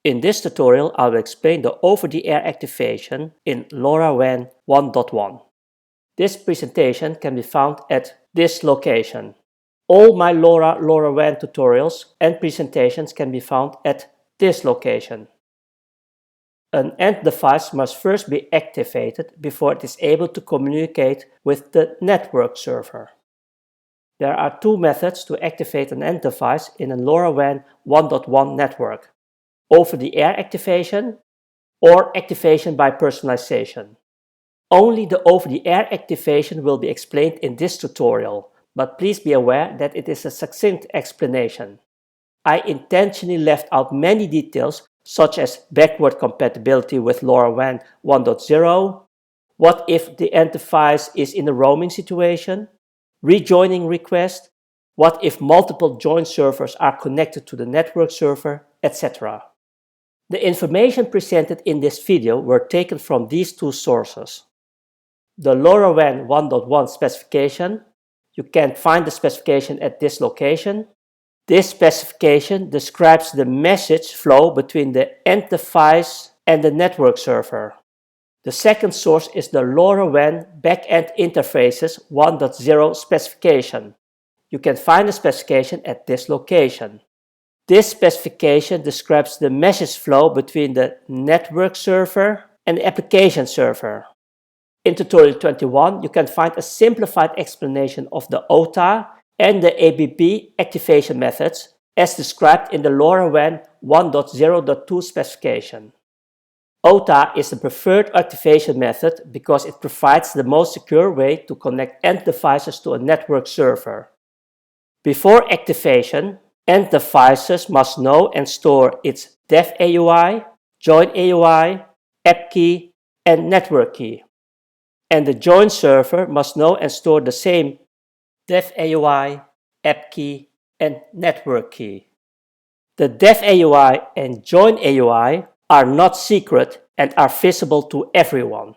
In this tutorial, I will explain the over-the-air activation in LoRaWAN 1.1. This presentation can be found at this location. All my LoRaWAN tutorials and presentations can be found at this location. An end device must first be activated before it is able to communicate with the network server. There are two methods to activate an end device in a LoRaWAN 1.1 network: over-the-air activation or activation by personalization. Only the over-the-air activation will be explained in this tutorial, but please be aware that it is a succinct explanation. I intentionally left out many details such as backward compatibility with LoRaWAN 1.0, what if the end device is in a roaming situation, rejoining request, what if multiple join servers are connected to the network server, etc. The information presented in this video were taken from these two sources. The LoRaWAN 1.1 specification. You can find the specification at this location. This specification describes the message flow between the end device and the network server. The second source is the LoRaWAN Backend Interfaces 1.0 specification. You can find the specification at this location. This specification describes the message flow between the network server and the application server. In tutorial 21, you can find a simplified explanation of the OTA and the ABB activation methods as described in the LoRaWAN 1.0.2 specification. OTA is the preferred activation method because it provides the most secure way to connect end devices to a network server. Before activation, end devices must know and store its DevEUI, JoinEUI, app key, and network key. And the join server must know and store the same DevEUI, app key, and network key. The DevEUI and JoinEUI are not secret and are visible to everyone.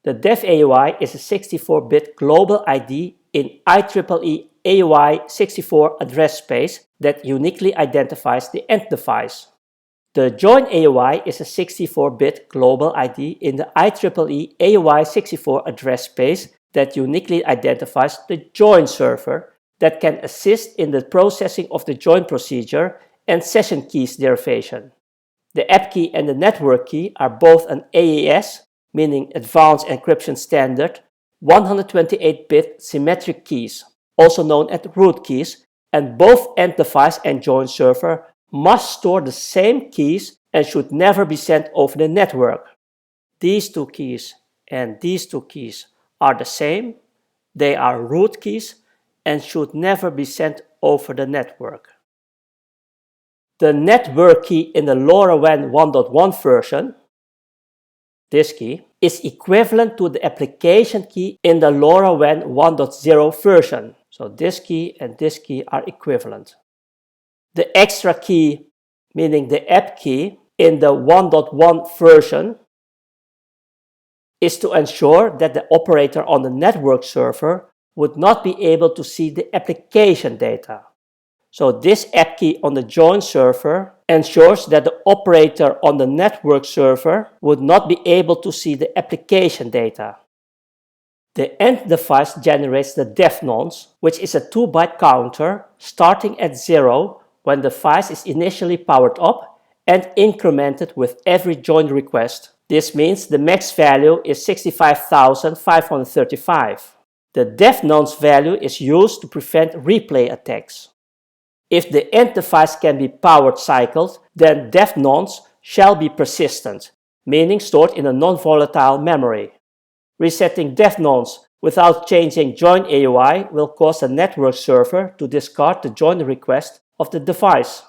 The DevEUI is a 64-bit global ID in IEEE AUI 64 address space that uniquely identifies the end device. The JoinEUI is a 64-bit global ID in the IEEE AUI 64 address space that uniquely identifies the join server that can assist in the processing of the join procedure and session keys derivation. The app key and the network key are both an AES, meaning Advanced Encryption Standard, 128-bit symmetric keys, also known as root keys, and both end device and join server must store the same keys and should never be sent over the network. These two keys and these two keys are the same. They are root keys and should never be sent over the network. The network key in the LoRaWAN 1.1 version, this key, is equivalent to the application key in the LoRaWAN 1.0 version. So this key and this key are equivalent. The extra key, meaning the app key, in the 1.1 version is to ensure that the operator on the network server would not be able to see the application data. So this app key on the join server ensures that the operator on the network server would not be able to see the application data. The end device generates the DevNonce, which is a 2-byte counter starting at 0 when the device is initially powered up and incremented with every join request. This means the max value is 65,535. The DevNonce value is used to prevent replay attacks. If the end device can be powered cycled, then DevNonce shall be persistent, meaning stored in a non-volatile memory. Resetting DevNonce without changing JoinEUI will cause the network server to discard the join request of the device.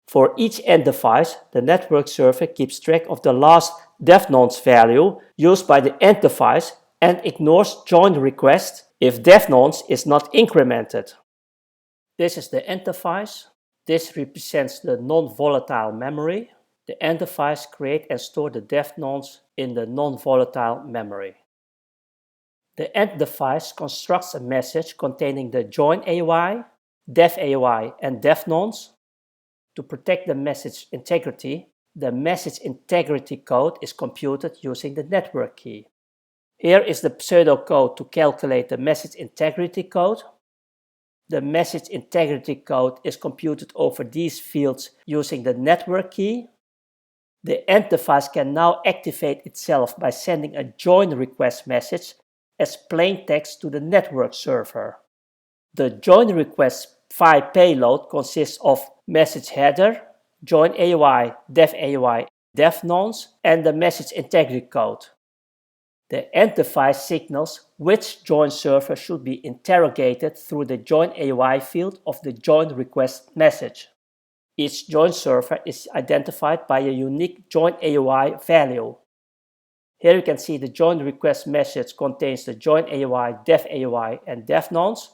For each end device, the network server keeps track of the last DevNonce value used by the end device and ignores join request if DevNonce is not incremented. This is the end device. This represents the non-volatile memory. The end device creates and stores the DevNonce in the non-volatile memory. The end device constructs a message containing the JoinEUI, DevEUI, and DevNonce. To protect the message integrity, the message integrity code is computed using the network key. Here is the pseudocode to calculate the message integrity code. The message integrity code is computed over these fields using the network key. The end device can now activate itself by sending a join request message as plain text to the network server. The join request file payload consists of message header, JoinEUI, DevEUI, DevNonce, and the message integrity code. The end device signals which join server should be interrogated through the JoinEUI field of the join request message. Each join server is identified by a unique JoinEUI value. Here you can see the join request message contains the JoinEUI, DevEUI, and DevNonce.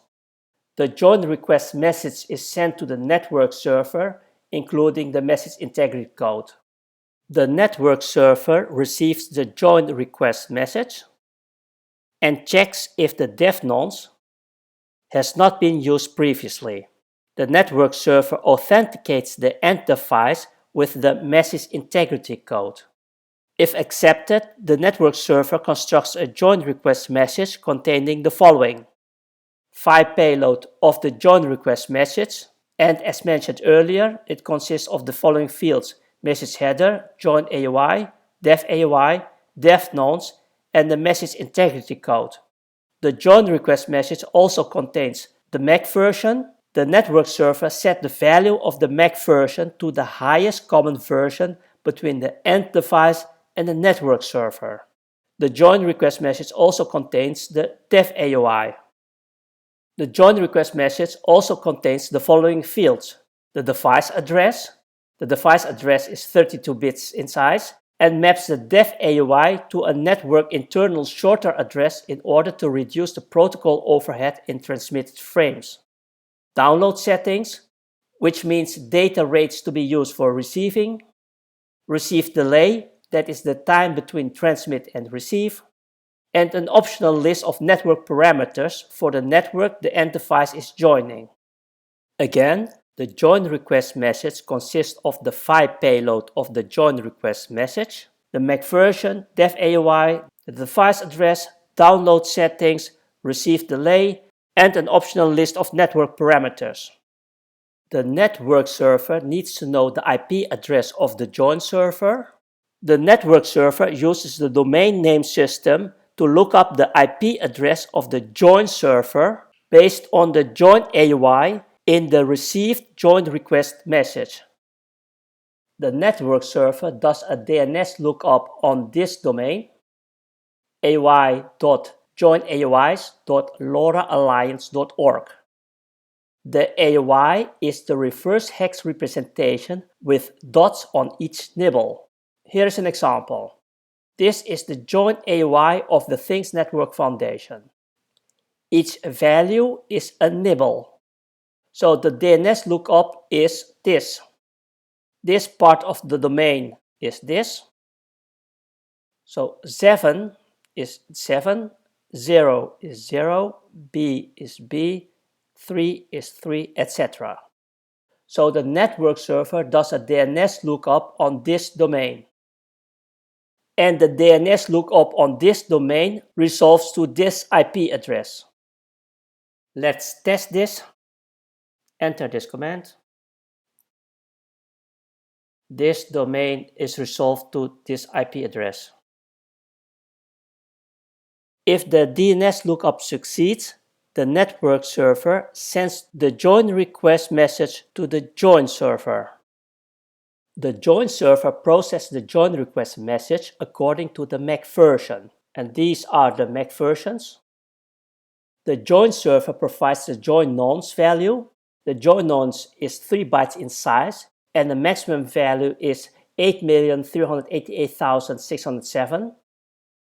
The join request message is sent to the network server, including the message integrity code. The network server receives the join request message and checks if the DevNonce has not been used previously. The network server authenticates the end device with the message integrity code. If accepted, the network server constructs a join request message containing the following: file payload of the join request message, and as mentioned earlier, it consists of the following fields: message header, JoinEUI, DevEUI, DevNonce, and the message integrity code. The join request message also contains the MAC version. The network server set the value of the MAC version to the highest common version between the end device and the network server. The join request message also contains the DevEUI. The join request message also contains the following fields: the device address. The device address is 32 bits in size and maps the DevEUI to a network internal shorter address in order to reduce the protocol overhead in transmitted frames. Download settings, which means data rates to be used for receiving. Receive delay, that is the time between transmit and receive. And an optional list of network parameters for the network the end device is joining. Again, the join request message consists of the file payload of the join request message, the MAC version, DevEUI, the device address, download settings, receive delay, and an optional list of network parameters. The network server needs to know the IP address of the join server. The network server uses the domain name system to look up the IP address of the join server based on the JoinEUI in the received join request message. The network server does a DNS lookup on this domain, aui.joineuis.loraalliance.org. The AUI is the reverse hex representation with dots on each nibble. Here is an example. This is the JoinEUI of the Things Network Foundation. Each value is a nibble. So the DNS lookup is this. This part of the domain is this. So 7 is 7, 0 is 0, B is B, 3 is 3, etc. So the network server does a DNS lookup on this domain. And the DNS lookup on this domain resolves to this IP address. Let's test this. Enter this command. This domain is resolved to this IP address. If the DNS lookup succeeds, the network server sends the join request message to the join server. The join server processes the join request message according to the MAC version, and these are the MAC versions. The join server provides the join nonce value. The join nonce is 3 bytes in size, and the maximum value is 8,388,607,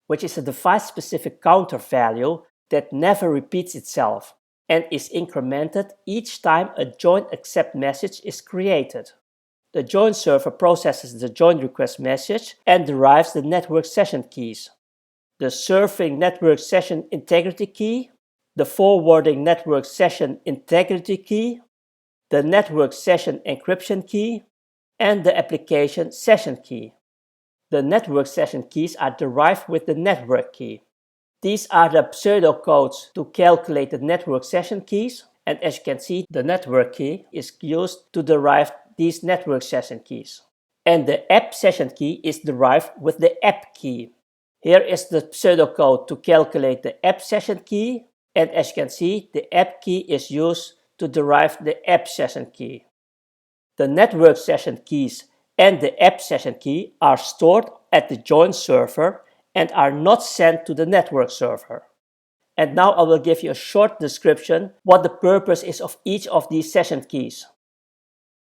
which is a device-specific counter value that never repeats itself and is incremented each time a join accept message is created. The join server processes the join request message and derives the network session keys: the serving network session integrity key, the forwarding network session integrity key, the network session encryption key, and the application session key. The network session keys are derived with the network key. These are the pseudocodes to calculate the network session keys, and as you can see, the network key is used to derive these network session keys. And the app session key is derived with the app key. Here is the pseudocode to calculate the app session key, and as you can see, the app key is used to derive the app session key. The network session keys and the app session key are stored at the join server and are not sent to the network server. And now I will give you a short description what the purpose is of each of these session keys.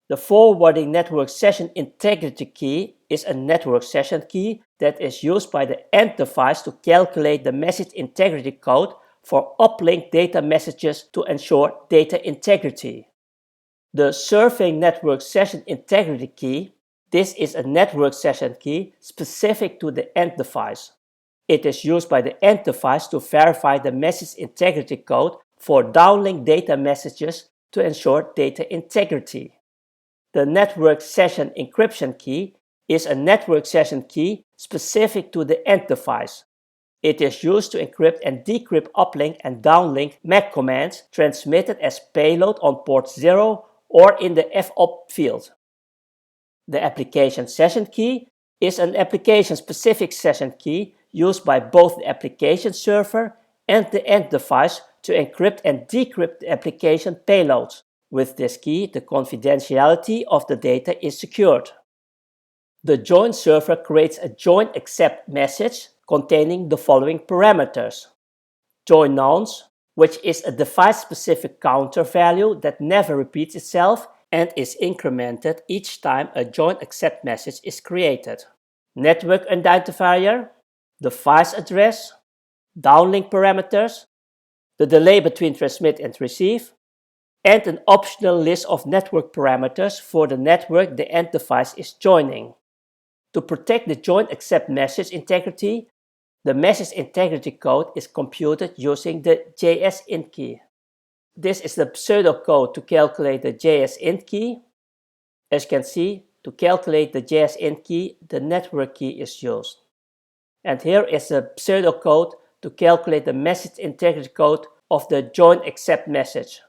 The forwarding network session integrity key is a network session key that is used by the end device to calculate the message integrity code for uplink data messages to ensure data integrity. The serving network session integrity key, this is a network session key specific to the end device. It is used by the end device to verify the message integrity code for downlink data messages to ensure data integrity. The network session encryption key is a network session key specific to the end device. It is used to encrypt and decrypt uplink and downlink MAC commands transmitted as payload on port 0 or in the FOP field. The application session key is an application-specific session key used by both the application server and the end device to encrypt and decrypt the application payloads. With this key, the confidentiality of the data is secured. The join server creates a join accept message containing the following parameters. JoinNonce, which is a device-specific counter value that never repeats itself and is incremented each time a join accept message is created. Network identifier, device address, downlink parameters, the delay between transmit and receive, and an optional list of network parameters for the network the end device is joining. To protect the join accept message integrity, the message integrity code is computed using the JSINT key. This is the pseudocode to calculate the JSINT key. As you can see, to calculate the JSINT key, the network key is used. And here is the pseudocode to calculate the message integrity code of the join accept message.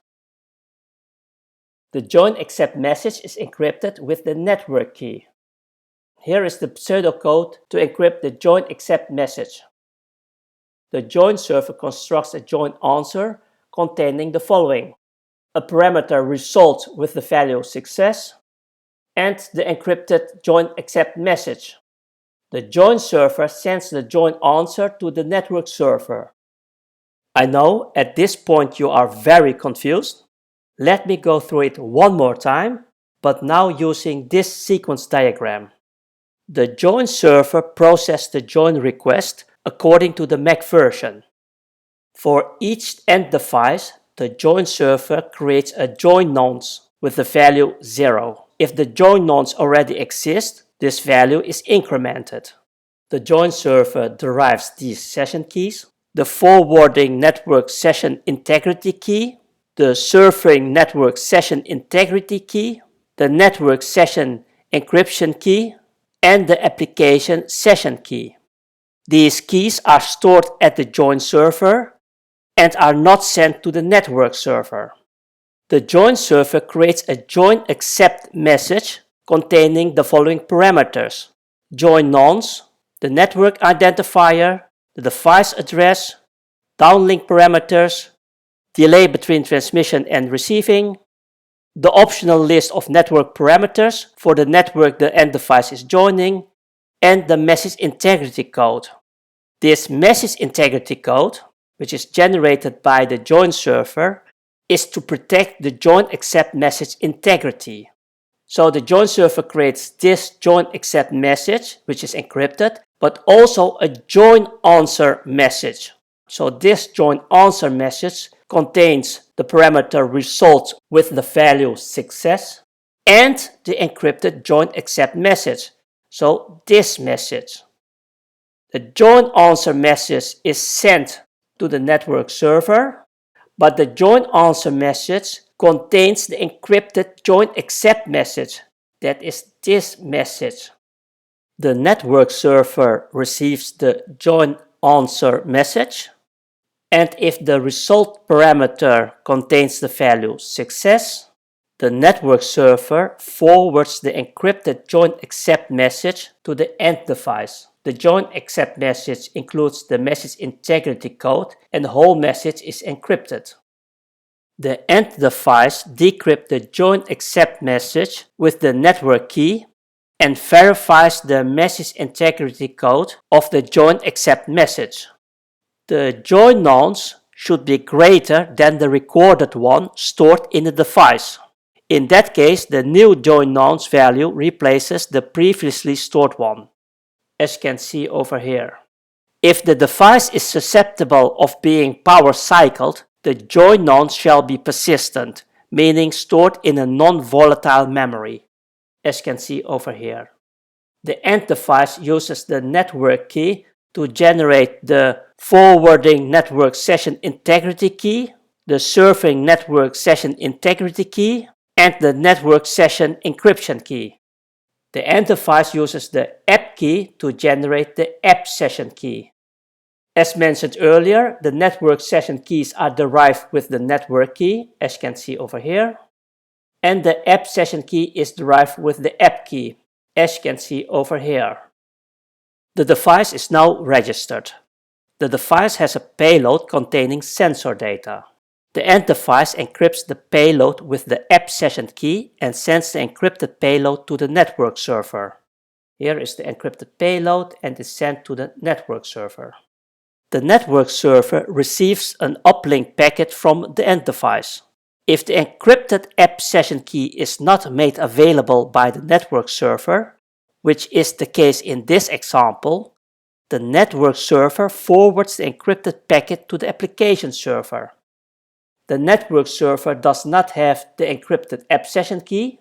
The join accept message is encrypted with the network key. Here is the pseudocode to encrypt the join accept message. The join server constructs a join answer containing the following: a parameter result with the value success, and the encrypted join accept message. The join server sends the join answer to the network server. I know at this point you are very confused. Let me go through it one more time, but now using this sequence diagram. The join server processes the join request according to the MAC version. For each end device, the join server creates a join nonce with the value 0. If the join nonce already exists, this value is incremented. The join server derives these session keys: the forwarding network session integrity key, the serving network session integrity key, the network session encryption key, and the application session key. These keys are stored at the join server and are not sent to the network server. The join server creates a join accept message containing the following parameters: JoinNonce, the network identifier, the device address, downlink parameters, delay between transmission and receiving, the optional list of network parameters for the network the end device is joining, and the message integrity code. This message integrity code, which is generated by the join server, is to protect the join accept message integrity. So the join server creates this join accept message, which is encrypted, but also a join answer message. So this join answer message contains the parameter result with the value success and the encrypted join accept message. So this message. The join answer message is sent to the network server, but the join answer message contains the encrypted join accept message. That is this message. The network server receives the join answer message. And if the result parameter contains the value success, the network server forwards the encrypted join accept message to the end device. The join accept message includes the message integrity code and the whole message is encrypted. The end device decrypts the join accept message with the network key and verifies the message integrity code of the join accept message. The join nonce should be greater than the recorded one stored in the device. In that case, the new join nonce value replaces the previously stored one, as you can see over here. If the device is susceptible of being power cycled, the join nonce shall be persistent, meaning stored in a non-volatile memory, as you can see over here. The end device uses the network key to generate the forwarding network session integrity key, the serving network session integrity key, and the network session encryption key. The end device uses the app key to generate the app session key. As mentioned earlier, the network session keys are derived with the network key, as you can see over here, and the app session key is derived with the app key, as you can see over here. The device is now registered. The device has a payload containing sensor data. The end device encrypts the payload with the app session key and sends the encrypted payload to the network server. Here is the encrypted payload and is sent to the network server. The network server receives an uplink packet from the end device. If the encrypted app session key is not made available by the network server, which is the case in this example, the network server forwards the encrypted packet to the application server. The network server does not have the encrypted app session key.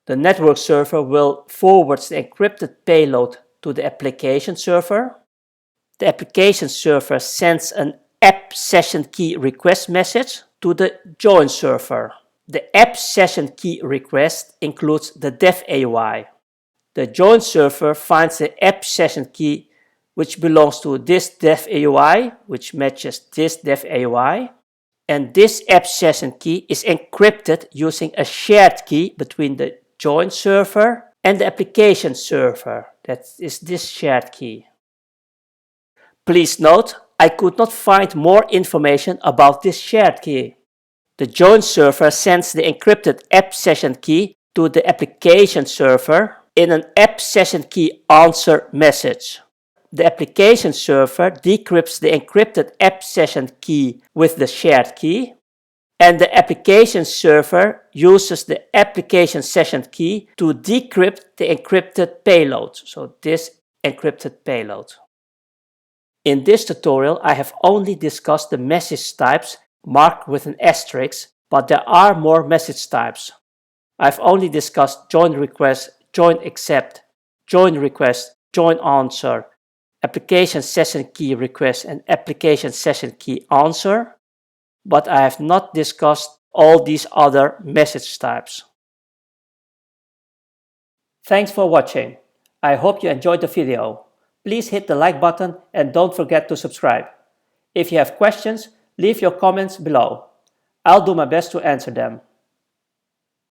The network server will forward the encrypted payload to the application server. The application server sends an app session key request message to the join server. The app session key request includes the DevEUI. The join server finds the app session key which belongs to this DevEUI, which matches this DevEUI, and this app session key is encrypted using a shared key between the join server and the application server. That is this shared key. Please note, I could not find more information about this shared key. The join server sends the encrypted app session key to the application server in an app session key answer message. The application server decrypts the encrypted app session key with the shared key, and the application server uses the application session key to decrypt the encrypted payload, so this encrypted payload. In this tutorial, I have only discussed the message types marked with an asterisk, but there are more message types. I've only discussed join request, join accept, join request, join answer, application session key request, and application session key answer, but I have not discussed all these other message types. Thanks for watching. I hope you enjoyed the video. Please hit the like button and don't forget to subscribe. If you have questions, leave your comments below. I'll do my best to answer them.